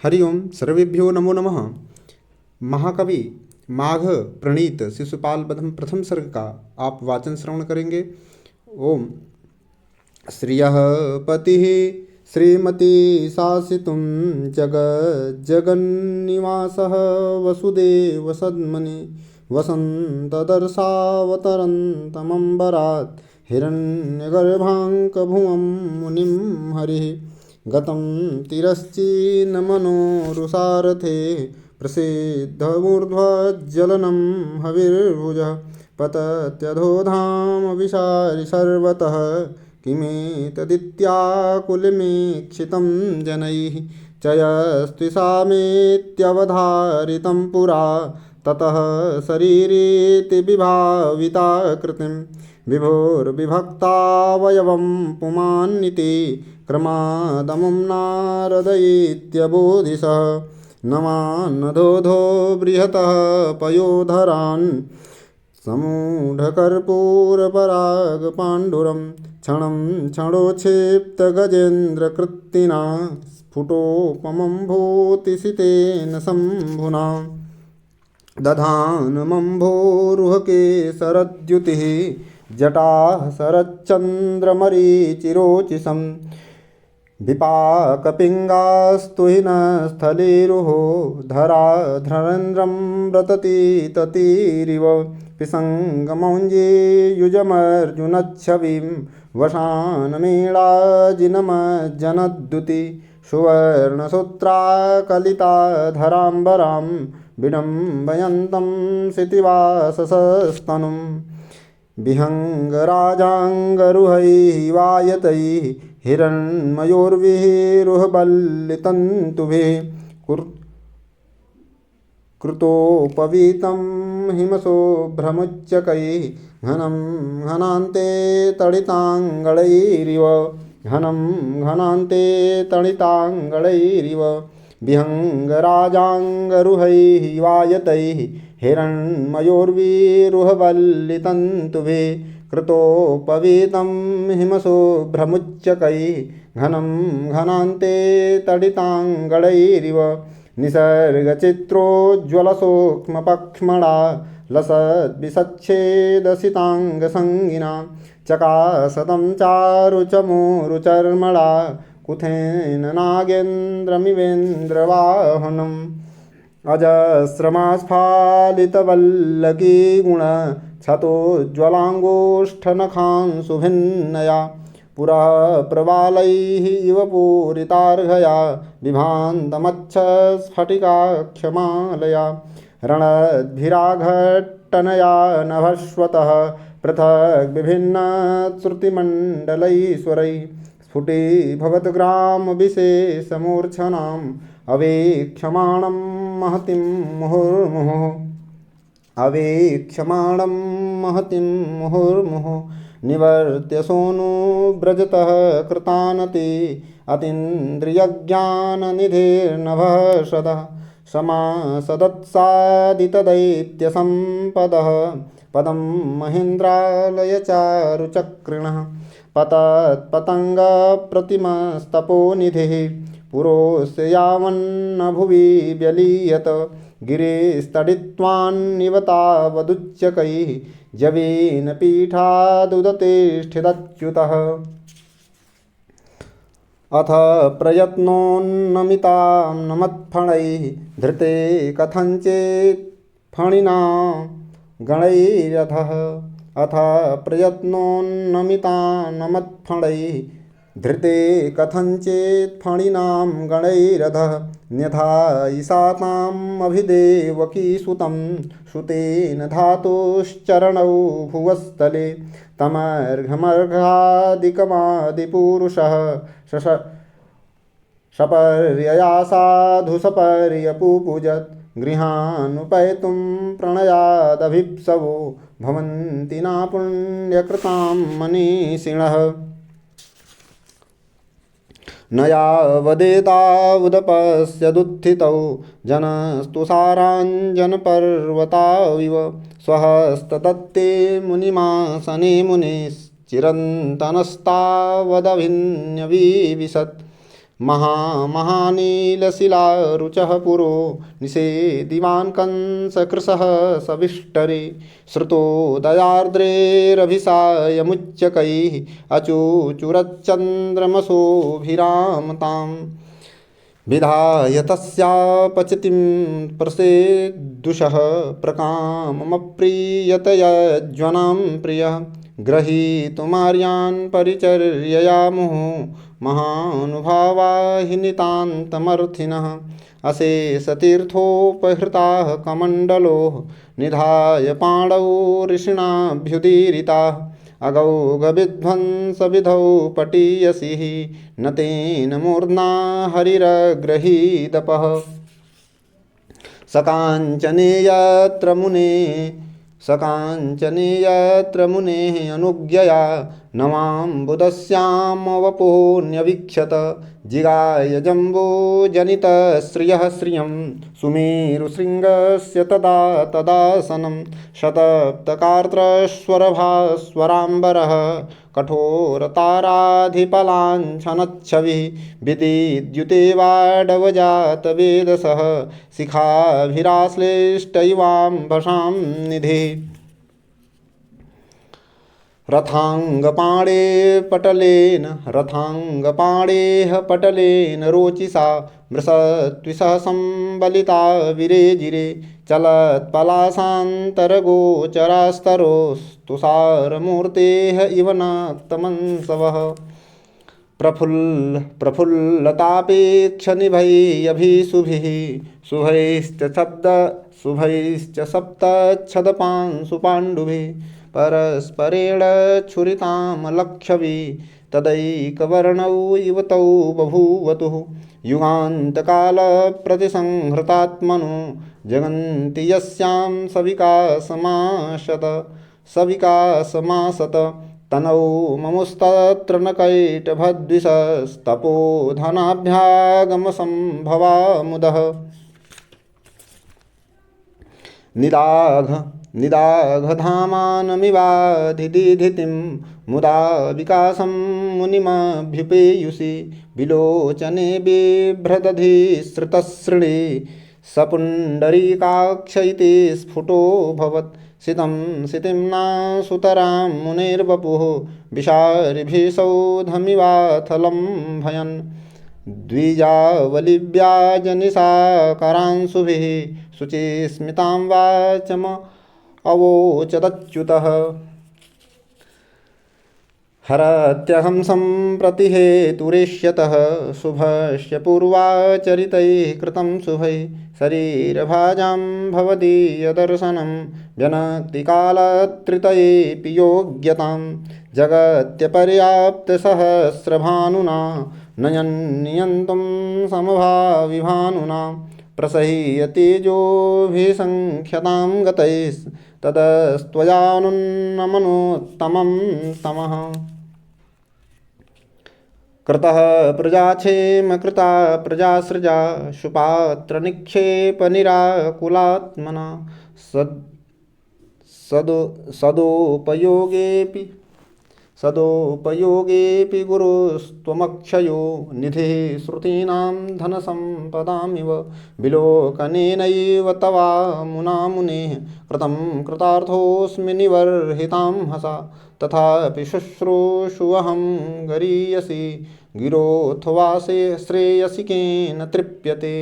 हरि ओम सर्वेभ्यो नमो नमः। महाकवि माघ प्रणीत शिशुपाल बधम प्रथम सर्ग का आप वाचन श्रवण करेंगे। ओम श्रियः पतिः श्रीमती शासितुं जगन्निवासः वसुदेव सद्मनि वसन्तदर्शावतरन्तमम्बरात् हिरण्यगर्भाङ्कभुवं मुनिं हरिः गतं तिरश्चीनमनोरुसारथे प्रसिद्धमूर्ध्वज्जलनं हविर्भुजः पतत्यधोधाम विशारि सर्वतः किमेतदित्याकुलमीक्षितं जनैः चयस्त्विषामेत्यवधारितं पुरा ततः शरीरेति विभाविता कृतिं विभोर्विभक्तावयवं पुमान्निति क्रमादमुं नारदयेत्यबोधिसः नमान्नदोधो बृहतः पयोधरान् समूढकर्पूरपरागपाण्डुरं क्षणं क्षणोक्षिप्तगजेन्द्रकृत्तिना स्फुटोपमं भूतिसितेन शम्भुना दधानमम्भोरुहकेसरद्युतिः जटाः शरच्चन्द्रमरीचिरोचिषं विपाकपिङ्गास्तुहिनस्थलेरुहो धराधरेन्द्रं व्रतति ततीरिव पिसङ्गमौञ्जे युजमर्जुनच्छविं वशानमेळाजिनमज्जनद्युति सुवर्णसूत्राकलिताधराम्बरां विडम्बयन्तं क्षितिवाससस्तनुं विहङ्गराजाङ्गरुहैवायतैः हिरण्मयोर्विरुहबल्लितन्तुभिः कृतोपवीतं हिमशोभ्रमुच्चकैः घनं घनान्ते तडिताङ्गलैरिव घनं घनान्ते तडिताङ्गलैरिव विहङ्गराजाङ्गरुहैः वायतैः हिरण्मयोर्विरुहबल्लितन्तुभिः कृतोपवीतं हिमशोभ्रमुच्चकैः घनं घनान्ते तडिताङ्गलैरिव निसर्गचित्रोज्ज्वलसूक्ष्मपक्ष्मणा लसद्विसच्छेदसिताङ्गसङ्गिना चकासतं चारुचमूरुचर्मणा कुथेन नागेन्द्रमिवेन्द्रवाहनम् अजस्रमास्फालितवल्लकीगुण क्षतोज्ज्वलाङ्गोष्ठनखांशुभिन्नया पुरः प्रवालैः इव पूरितार्घया विभान्तमच्छस्फटिकाख्यमालया रणद्भिराघट्टनया नभस्वतः पृथग् विभिन्नश्रुतिमण्डलैश्वरैः स्फुटीभवद्ग्रामविशेषमूर्च्छनाम् अवेक्ष्यमाणं महतिं मुहुर्मुहुः अवेक्ष्यमाणं महतिं मुहुर्मुहुः निवर्त्य सोनुव्रजतः कृतानति अतीन्द्रियज्ञाननिधिर्नभः सदः समासदत्सादितदैत्यसम्पदः पदं महेन्द्रालयचारुचक्रिणः पतत्पतङ्गप्रतिमस्तपोनिधिः पुरोस्य यावन्न भुवि व्यलीयत गिरिस्तडित्वान्निव तावदुच्चकैः जवेन पीठादुदतिष्ठितच्युतः अथ प्रयत्नोन्नमितां नमत्फणैः धृते कथञ्चित् फणिना गणैरथः अथ प्रयत्नोन्नमितां नमत्फणैः धृते कथञ्चित् फणिनां गणैरथः न्यथा ईशाताम् अभिदेवकीसुतं सुतेन धातुश्चरणौ भुवस्तले तमर्घमर्घादिकमादिपुरुषः सपर्यया साधु सपर्यपुपूजत् गृहानुपैतुं प्रणयादभिप्सवो भवन्ति न पुण्यकृतां मनीषिणः न यावदेतावुदपश्यदुत्थितौ जनस्तुषाराञ्जनपर्वताविव स्वहस्तदत्ते मुनिमासने मुनिश्चिरन्तनस्तावदभिन्यविविशत् महानीलशिलारुचः पुरो निषेदिवान् कंसकृशः सविष्टरे श्रुतोदयार्द्रेरभिसायमुच्चकैः अचूचुरच्चन्द्रमसोऽभिरामताम् विधाय तस्यापचितिं प्रसेदुषः प्रकाममप्रियतयज्वनां प्रियः ग्रहीतुमार्यान् परिचर्यया मुहुः महानुभावा हि नितान्तमर्थिनः अशेषतीर्थोपहृताः कमण्डलोः निधाय पाणौ ऋषिणाभ्युदीरिताः अगौगविध्वंसविधौ पटीयसिः न तेन मूर्ध्ना हरिरग्रहीदपः सकाञ्चने यत्र मुनेः अनुज्ञया नवाम्बुदस्यामवपोऽन्यवीक्षत जिगाय जम्बूजनितश्रियः श्रियं सुमेरुशृङ्गस्य तदा तदासनं शतप्तकार्त्रस्वरभास्वराम्बरः कठोरताराधिपलाञ्छनच्छविः विदिद्युतेवाडवजातवेदसः शिखाभिराश्लेष्ट इवाम्भसां निधिः रथाङ्गपाणेः पटलेन रोचिषा मृषत्विषः संबलिता विरेजिरे चलत्पलाशान्तरगोचरास्तरोस्तुषारमूर्तेः इव नाक्तमंसवः प्रफुल्लतापेक्षनिभैरभिशुभिः शुभैश्च सप्तच्छदपांशुपाण्डुभिः परस्परेण छुरितामलक्षभिः तदैकवर्णौ इव तौ बभूवतुः युगान्तकालप्रतिसंहृतात्मनो जगन्ति यस्यां सविकासमासत तनौ ममुस्तत्र न कैटभद्विषस्तपोधनाभ्यागमसम्भवा मुदः निदाघधामानमिवाधिदिधितिं मुदा विकासं मुनिमभ्युपेयुषि विलोचने बिभ्रदधिसृतसृणे सपुण्डरीकाक्ष इति स्फुटोऽभवत् सितिम्ना सुतरां मुनेर्वपुः विषारिभिसौधमिवाथलं भयन् द्विजावलिव्याजनिसाकारांशुभिः शुचिस्मितां वाचमवोचदच्युतः हरत्यहं सम्प्रति हेतुरेष्यतः शुभस्य पूर्वाचरितैः कृतं शुभैः शरीरभाजां भवदीयदर्शनं व्यनक्तिकालत्रितयेऽपि योग्यतां जगत्यपर्याप्तसहस्रभानुना नयन्नियन्तुं समभाविभानुना प्रसह्यतेजोभिसङ्ख्यतां गतैस्ततस्त्वयानुन्नमनोत्तमं तमः कृतः प्रजाक्षेम कृता प्रजासृजा सुपात्रनिक्षेपनिराकुलात्मना सदोपयोगेऽपि गुरुस्त्वमक्षयो निधिः श्रुतीनां धनसम्पदामिव विलोकनेनैव तवा मुनामुनेः कृतं कृतार्थोऽस्मि निवर्हितां हसा तथापि शुश्रूषुवहं गरीयसि गिरोऽथवा श्रेयसि केन तृप्यते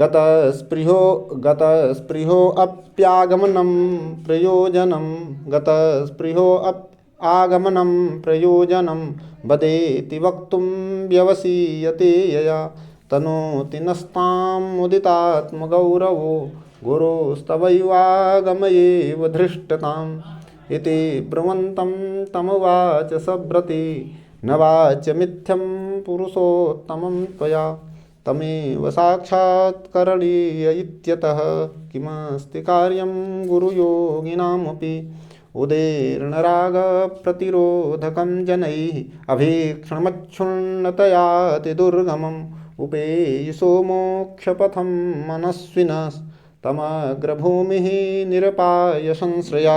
गतस्पृहोऽप्यागमनं प्रयोजनं वदेति वक्तुं व्यवसीयते यया तनोति नस्तां मुदितात्मगौरवो गुरोस्तवैवागमयेव धृष्टताम् इति ब्रुवन्तं तमुवाच सब्रती न वाच्यमिथ्यं पुरुषोत्तमं त्वया तमेव साक्षात्करणीय इत्यतः किमस्ति कार्यं गुरुयोगिनामपि उदेर्णरागप्रतिरोधकं जनैः अभीक्षणमच्छुन्नतयाति दुर्गमम् उपेयिषो मोक्षपथं मनस्विनस्तमग्रभूमिः निरपाय संश्रया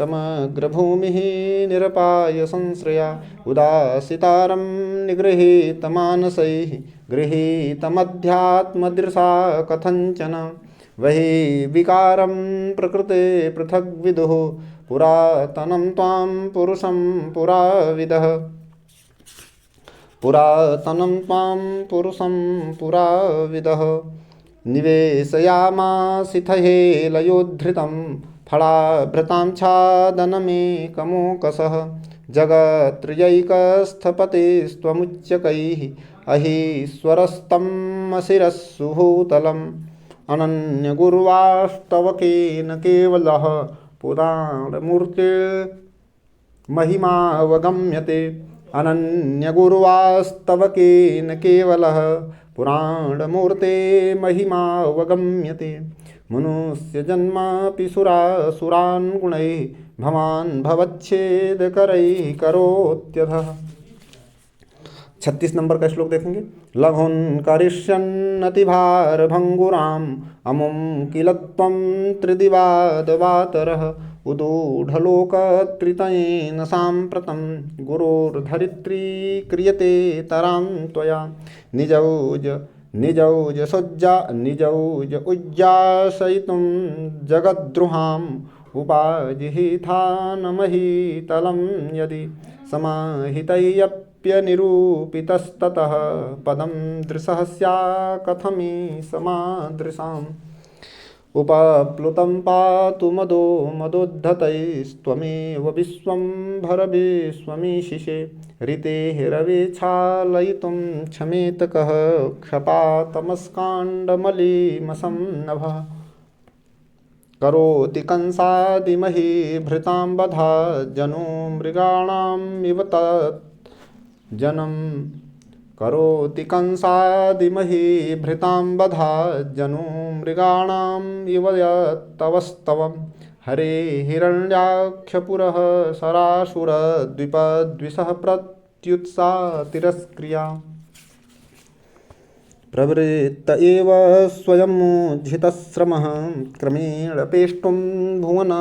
तमग्रभूमिः निरपाय संश्रया उदासितारं निगृहीतमानसैः गृहीतमध्यात्मदृशा कथञ्चन वहि विकारं प्रकृते पृथग्विदुः पुरातनं त्वां पुरुषं पुराविदः पुरातनं त्वां पुरुषं पुराविदः निवेशयामासिथहे लयोद्धृतं फलाभृतां छादनमेकमोकसः जगत्त्रयैकस्थपतिस्त्वमुच्चकैः अहीश्वरस्तमशिरस्सुभूतलम् अनन्यगुर्वास्तवकेन केवलः पुराणमूर्तिर्महिमावगम्यते अनन्यगुर्वास्तवकेन केवलः पुराणमूर्ते महिमावगम्यते मनुष्यजन्मापि सुरासुरान् गुणैः भवान् भवच्छेदकरैः करोत्यधः। 36 नंबर का श्लोक देखेंगे। लघुन करिष्यन्नतिभारभङ्गुराम् अमुं किल त्वं त्रिदिवादवातरः उदूढलोकत्रितयेन साम्प्रतं गुरोर्धरित्री क्रियते तरां त्वया निजौज उज्जासयितुं जगद्द्रुहाम् उपाजिहिथानमहीतलं यदि समाहितय्यप्यनिरूपितस्ततः पदं दृशः स्यात् कथमी समादृशाम् उपप्लुतं पातु मदो मदोद्धतैस्त्वमेव विश्वम्भरविश्वमीशिषे ऋतेः रवेच्छालयितुं क्षमेत कः क्षपातमस्काण्डमलीमसं नभः करोति कंसादिमहीभृतां वधा जनो मृगाणामिव तज्जनं करोति कंसादिमहीभृतां वधा जनो मृगाणाम् इव यत्तवस्तवं हरे हिरण्याख्यपुरः सरासुरद्विपद्विषः प्रत्युत्सा तिरस्क्रिया प्रवृत्त एव स्वयमुज्झितश्रमः क्रमेण पेष्टुं भुवनद्विषामसि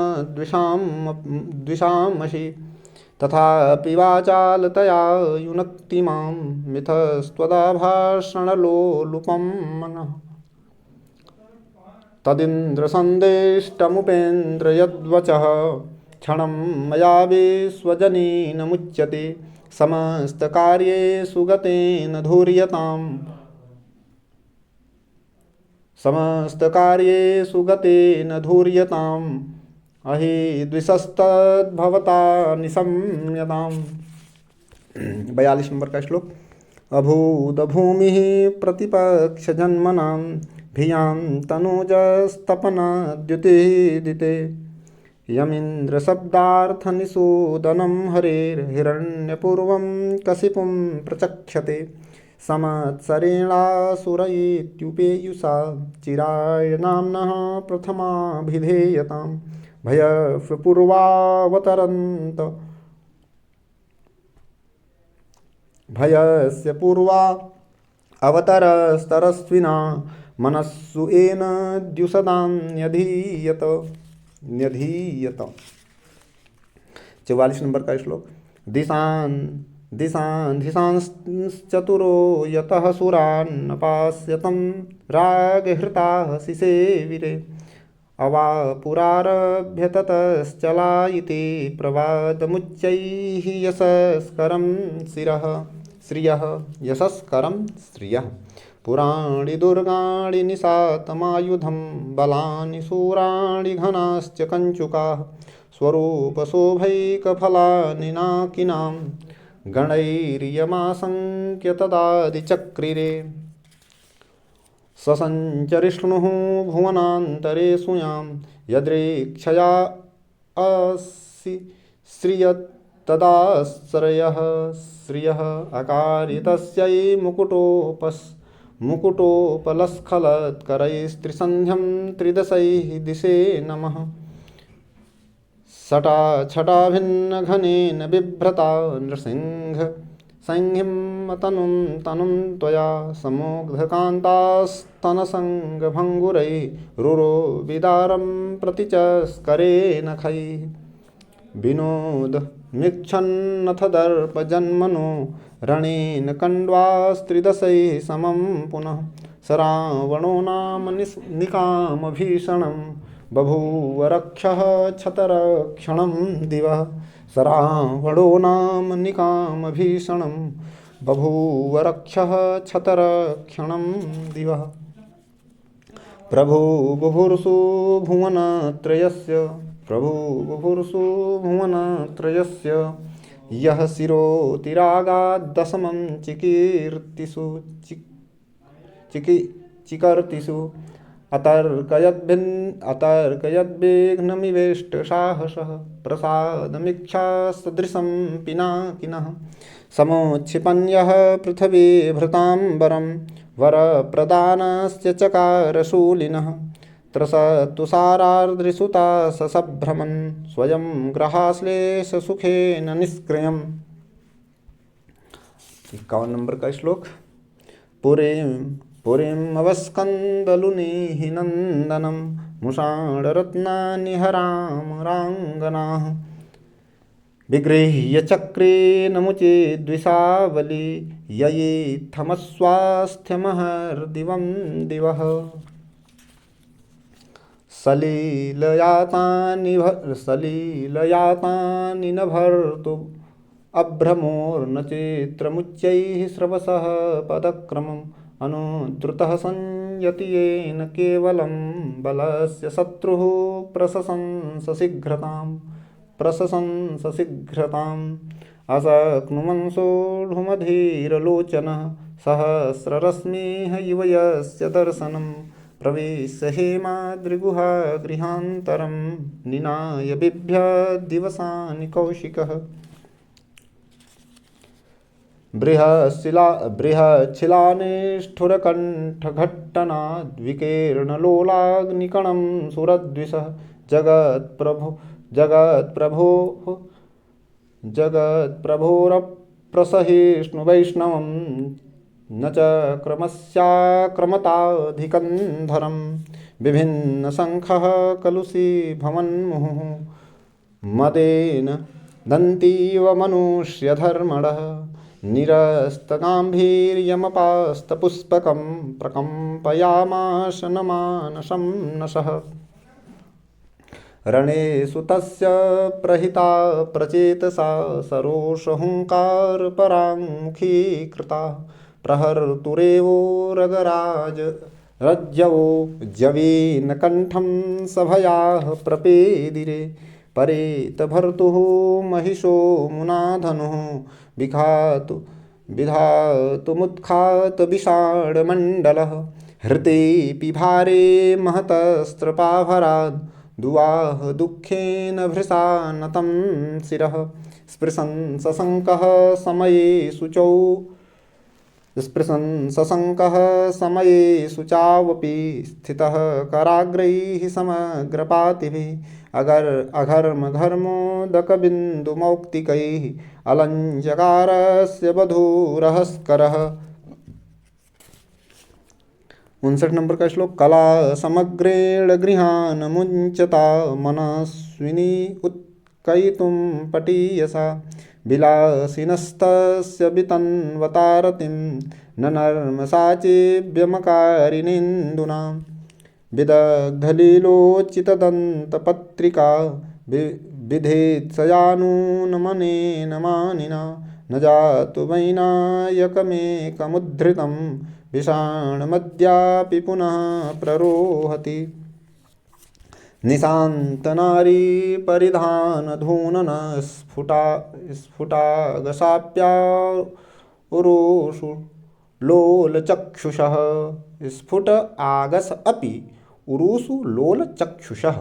तथापि वाचालतया युनक्ति मां मिथस्त्वदाभाषणलोलुपं मनः तदिन्द्रसन्देष्टमुपेन्द्र यद्वचः क्षणं मया विश्वजनेन मुच्यते समस्तकार्येषु गतेन धूर्यताम् अहि द्विषस्तद्भवता निशम्यताम्। 42 नंबर का श्लोक। अभूदभूमिः प्रतिपक्षजन्मनां भियां तनूजस्तपनद्युतिदिते यमिन्द्रशब्दार्थनिषूदनं हरेर्हिरण्यपूर्वं कशिपुं प्रचक्षते संवत्सरेणासुरयित्युपेयुषा चिराय नाम्नः प्रथमाभिधेयतां भयस्य पूर्वा अवतरस्तरस्विना मनस्सु येन द्युषदां न्यधीयत 44 नंबर का श्लोक। दिशांश्चतुरो यतः सुरान्नपास्यतं रागहृताः शिसेविरे अवापुरारभ्य ततश्चलायिते प्रवादमुच्चैः यशस्करं श्रियः पुराणि दुर्गाणि निशातमायुधं बलानि शूराणि घनाश्च कञ्चुकाः स्वरूपशोभैकफलानि नाकिनां गणैर्यमासङ्ख्य तदादिचक्रिरे ससञ्चरिष्णुः भुवनान्तरेषु यां यदृक्षया असि श्रियः अकार्यतस्यै मुकुटोपलस्खलत्करैस्त्रिसन्ध्यं त्रिदशैः दिशे नमः छटाभिन्नघनेन बिभ्रता नृसिंह सैंहिं तनुं त्वया समोग्धकान्तास्तनसङ्गभङ्गुरैः रुरो विदारं प्रतिचस्करे नखैः विनोदमिच्छन्नथ दर्पजन्मनो रणेन कण्ड्वास्त्रिदशैः समं पुनः स रावणो नाम निकामभीषणं बभूव रक्षः क्षतरक्षणं दिवः स रावणो नाम निकामभीषणं बभूव रक्षः क्षतरक्षणं दिवः प्रभु बुभुर्षु भुवनत्रयस्य प्रभु बुभुर्षु भुवनत्रयस्य यः शिरोतिरागाद्दशमं चिकीर्तिषु अतर्कयद्विघ्नमिवेष्टसाहसः प्रसादमीक्षासदृशं पिनाकिनः समोच्छिपन्यः पृथिवीभृताम्बरं वरप्रदानस्य चकारशूलिनः त्रसतुषारार्द्रिसुता ससभ्रमन् स्वयं ग्रहाश्लेषसुखेन निष्क्रियम्। 51 नंबर का श्लोक। पुरीम् अवस्कन्दलुनीहि नन्दनं मुषाणरत्नानिहरामराङ्गनाः विगृह्य चक्रेण मुचे द्विषावली ययेत्थमस्वास्थ्यमहर्दिवं दिवः सलीलयातानि न भर्तु अभ्रमोर्न चेत्रमुच्चैः स्रवसः पदक्रमम् अनुद्रुतः संयति येन केवलं बलस्य शत्रुः प्रशंस शीघ्रताम् अशक्नुमंसोढुमधीरलोचनः सहस्ररश्मिः इव यस्य दर्शनं प्रवेश्य हेमाद्रिगुहागृहान्तरं निनाय बिभ्यद्दिवसानि कौशिकः बृहच्छिलानिष्ठुरकण्ठघट्टनाद्विकीर्णलोलाग्निकणं सुरद्विषः जगत्प्रभोरप्रसहिष्णुवैष्णवं न च क्रमस्याक्रमताधिकन्धरं विभिन्नशङ्खः कलुषी भवन्मुहुः मदेन दन्तीव मनुष्यधर्मणः निरस्तगाम्भीर्यमपास्तपुष्पकं प्रकम्पयामास न मानसं नशः रणेषु तस्य प्रहिता प्रचेतसा सरोषहुङ्कारपराङ्मुखीकृता प्रहर्तुरेवोरगराजरज्जवो जवेन कण्ठं सभयाः प्रपेदिरे परेतभर्तुः महिषो मुनाधनुः विधातुमुत्खातविषाणमण्डलः हृतेऽपि भारे महतस्त्रपाभराद् दुवाह दुःखेन भृशा नतं शिरः स्पृशन् सशङ्कः समये शुचावपि स्थितः कराग्रैः समग्रपातिभिः अघर्मघर्मोदकबिन्दुमौक्तिकैः अलञ्जकारस्य वधूरहस्करः। 59 नंबर का श्लोक। कला समग्रेण गृहान् मुञ्चता मनस्विनी उत्कयितुं पटीयसा विलासिनस्तस्य वितन्वतारतिं न नर्मसाचेभ्यमकारिणीन्दुना विदग्धलीलोचितदन्तपत्रिका विधेत्सयानूनमनेन मानिना न जातु वैनायकमेकमुद्धृतं विषाणमद्यापि पुनः प्ररोहति निशान्तनारी परिधानधूनन स्फुटागसाप्या उरोषु लोलचक्षुषः स्फुट आगस अपि उरुषु लोलचक्षुषः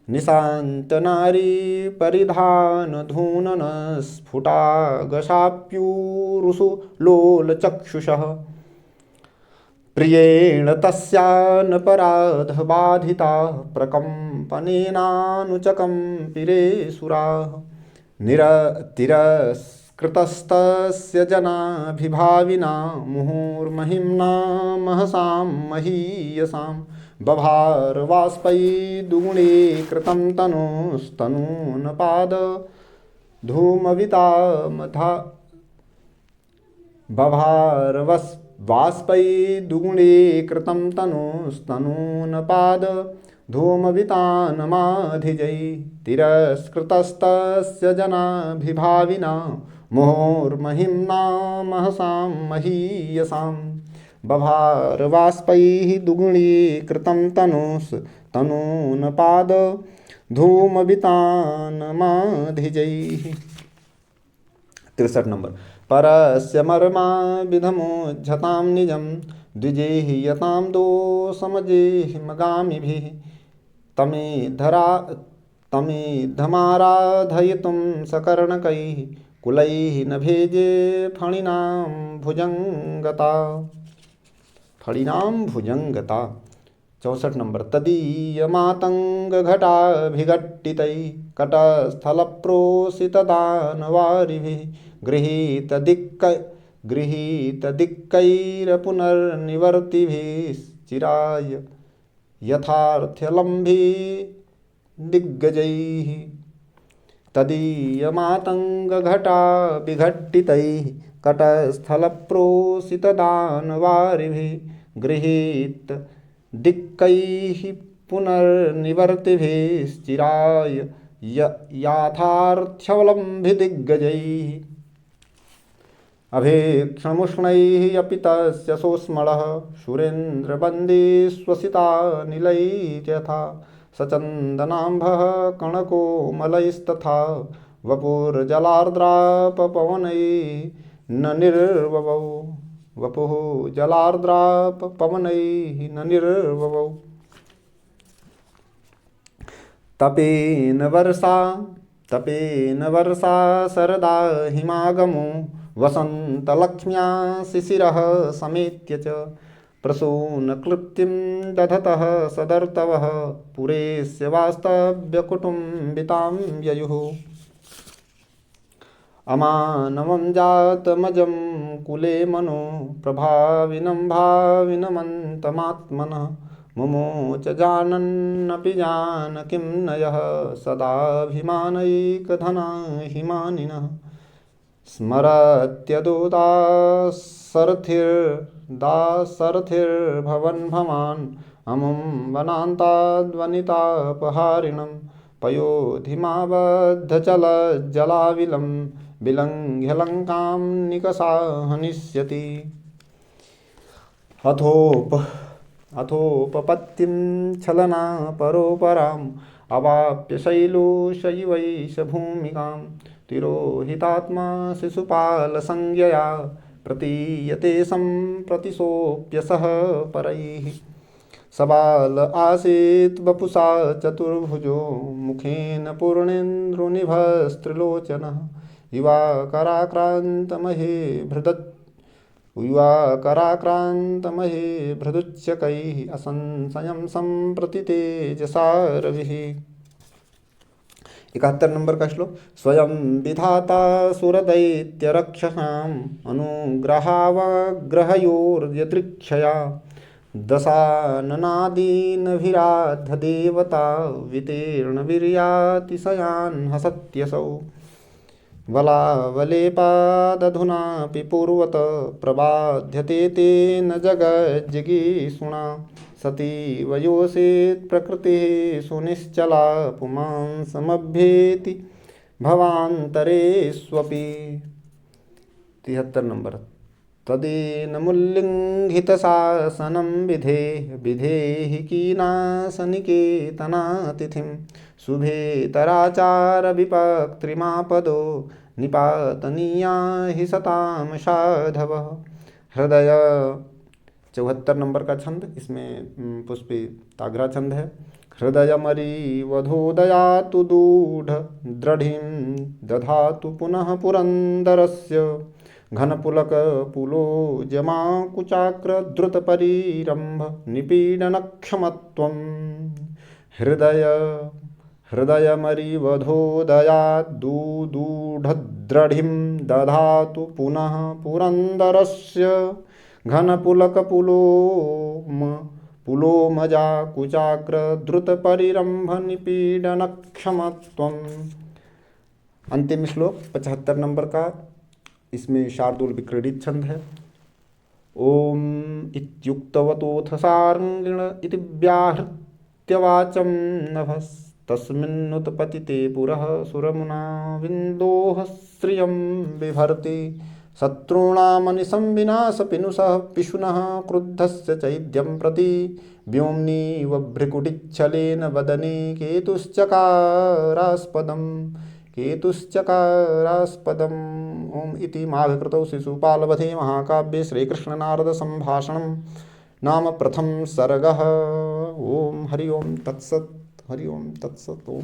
निशान्तनारी परिधानधूनन स्फुटागसाप्युरुषु लोलचक्षुषः प्रियेण तस्यानपराधबाधिता प्रकम्पनेनानुचकम्पिरे सुराः तिरस्कृतस्तस्य जनाभिभाविना मुहुर्महिम्ना महसां महीयसां बभार वाष्पै दुगुणे कृतं तनुस्तनूनपाद धूमवितामथा बभारवस् बाष्पै दुगुणीकृतं तनुस्तनूनपाद धूमवितानमाधिजै तिरस्कृतस्तस्य जनाभिभाविना मुहुर्महिम्ना महसां महीयसां बभारवाष्पैः दुगुणीकृतं तनूनपाद धूमवितानमाधिजैः। 63 नंबर। परस्य मर्मा विधमुज्झतां निजं द्विजेः यतां दोषमजेहिमगामिभिः तमेधमाराधयितुं सकर्णकैः कुलैः न भेजे फणिनां भुजङ्गता। 64 नंबर। तदीयमातङ्गघटाभिघट्टितैः कटस्थलप्रोषितदानवारिभिः गृहीतदिक्कैरपुनर्निवर्तिभिश्चिराय यथार्थ्यलम्भिदिग्गजैः तदीयमातङ्गघटाभिघट्टितैः कटस्थलप्रोषितदानवारिभिः गृहीतदिक्कैः पुनर्निवर्तिभिश्चिराय याथार्थ्यवलम्भिदिग्गजैः अभीक्ष्णमुष्णैः अपि तस्य सोस्मलः सुरेन्द्रबन्दिष्वसितानिलैर्यथा सचन्दनाम्भः कणकोमलैस्तथा वपुर्जलार्द्रापपवनैः न निर्ववौ वपुः जलार्द्रापपवनैः न निर्ववौ तपेन वर्षा शरदा हिमागमो वसन्तलक्ष्म्या शिशिरः समेत्य च प्रसूनक्लृप्तिं दधतः सदर्तवः पुरेस्य वास्तव्यकुटुम्बितां ययुः अमानवं जातमजं कुले मनो प्रभाविनं भाविनमन्तमात्मनः मुमोच जानन्नपि जानकीं नयः सदाभिमानैकधना हिमानिनः स्मरत्यदुदासरथिर्भवन् भवान् अमुं वनान्ताद्वनितापहारिणं पयोधिमाबद्धचलज्जलाविलं विलङ्घ्य लङ्कां निकषा हनिष्यति अथोपपत्तिं छलना परोपराम् अवाप्य शैलोशयिवैष भूमिकां तिरोहितात्मा शिशुपालसंज्ञया प्रतीयते सम्प्रतिशोप्य सह परैः सबाल आसीत् वपुषा चतुर्भुजो मुखेन पूर्णेन्दुनिभस्त्रिलोचनः युवाकराक्रान्तमहे भृदुच्चकैः असंशयं सम्प्रति तेजसा रविः। 71 नंबर का श्लोक। स्वयं विधाता सुरदैत्यरक्षसाम् अनुग्रहावग्रहयोर्यदृक्षया दशाननादीनभिराधदेवता वितीर्णवीर्यातिशयान् हसत्यसौ वलावलेपादधुनापि पूर्वत प्रबाध्यते तेन जगज्जिगीषुणा सती वयोषेत् प्रकृतिः सुनिश्चला पुमांसमभ्येति भवान्तरेष्वपि। 73 नंबर। तदेन मुल्लिङ्घितशासनं विधेहि कीनाशनिकेतनातिथिं शुभेतराचारविपक्त्रिमापदो निपातनीया हि सतां साधवः हृदय। 74 नंबर का छंद, इसमें पुष्पी ताग्रा छंद है। हृदयमरीवधोदयातु दूढ द्रढिं दधातु पुनः पुरन्दरस्य घनपुलकपुलो जमाकुचाक्रद्रुतपरीरम्भ निपीडनक्षमत्वं हृदयमरिवधोदयाद्दूढद्रढिं दधातु पुनः पुरन्दरस्य घनपुलकपुलोमजाकुचाक्रद्रुतपरिरम्भ निपीडनक्षमत्वं अंतिम श्लोक 75 नंबर का, इसमें शार्दूल विक्रीडित छंद है। ओम इत्युक्तवतोऽथ सार्ङ्गिण इति व्याहृत्य वाचं नभस्तस्मिन्नुत्पतिते पुरः सुरमुना विन्दोः श्रियं बिभर्ति। शत्रूणामनिशं विनाशपिनुषः पिशुनः क्रुद्धस्य चैद्यं प्रति व्योम्नीव भ्रिकुटिच्छलेन वदने केतुश्चकारास्पदम्। ओम इति माघकृतौ शिशुपालवधे महाकाव्ये श्रीकृष्णनारदसम्भाषणं नाम प्रथम सर्गः। ओम हरि ओम तत्सत्, हरि ओम तत्सत्। ओम।